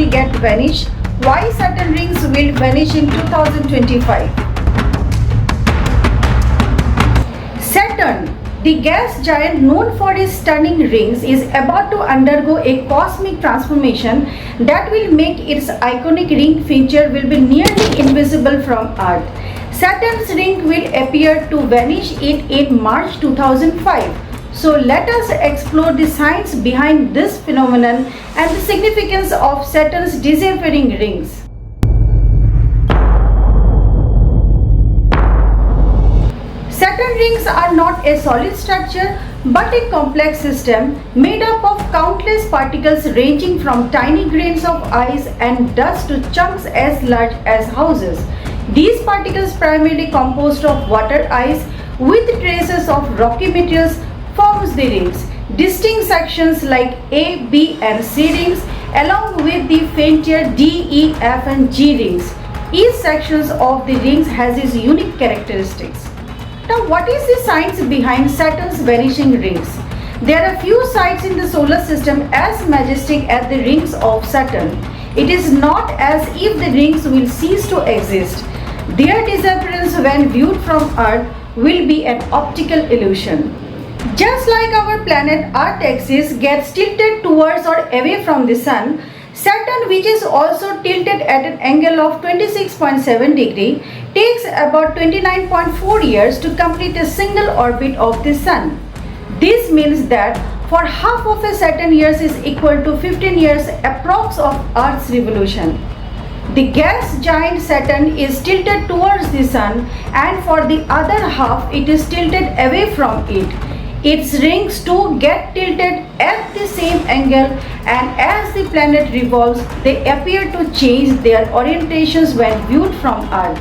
will get vanished. Why Saturn rings will vanish in 2025? Saturn, the gas giant known for its stunning rings, is about to undergo a cosmic transformation that will make its iconic ring feature will be nearly invisible from Earth. Saturn's ring will appear to vanish in March 2005. So let us explore the science behind this phenomenon and the significance of Saturn's disappearing rings. Saturn rings are not a solid structure but a complex system made up of countless particles ranging from tiny grains of ice and dust to chunks as large as houses. These particles, primarily composed of water ice with traces of rocky materials, forms the rings. Distinct sections like A, B and C rings along with the fainter D, E, F and G rings. Each section of the rings has its unique characteristics. Now, what is the science behind Saturn's vanishing rings? There are few sites in the solar system as majestic as the rings of Saturn. It is not as if the rings will cease to exist. Their disappearance when viewed from Earth will be an optical illusion. Just like our planet Earth axis gets tilted towards or away from the Sun, Saturn, which is also tilted at an angle of 26.7 degree, takes about 29.4 years to complete a single orbit of the Sun. This means that for half of a Saturn years is equal to 15 years approx of Earth's revolution. The gas giant Saturn is tilted towards the Sun and for the other half it is tilted away from it. Its rings too get tilted at the same angle, and as the planet revolves, they appear to change their orientations when viewed from Earth.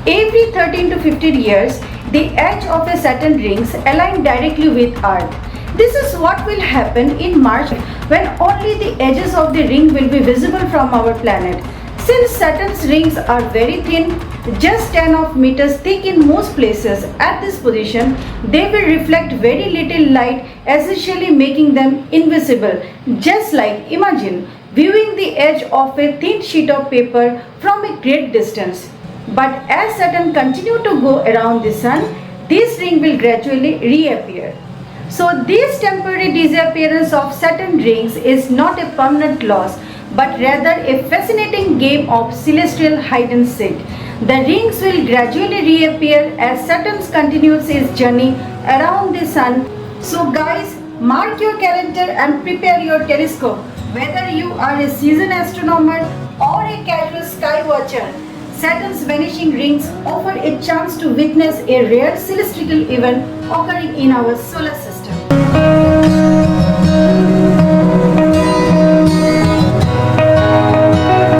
Every 13 to 15 years, the edge of a Saturn rings align directly with Earth. This is what will happen in March when only the edges of the ring will be visible from our planet. Since Saturn's rings are very thin, just 10 of meters thick in most places, at this position, they will reflect very little light, essentially making them invisible. Just like, imagine viewing the edge of a thin sheet of paper from a great distance. But as Saturn continues to go around the Sun, this ring will gradually reappear. So this temporary disappearance of Saturn rings is not a permanent loss, but rather a fascinating game of celestial hide and seek. The rings will gradually reappear as Saturn continues its journey around the Sun. So guys, mark your calendar and prepare your telescope. Whether you are a seasoned astronomer or a casual sky watcher, Saturn's vanishing rings offer a chance to witness a rare celestial event occurring in our solar system.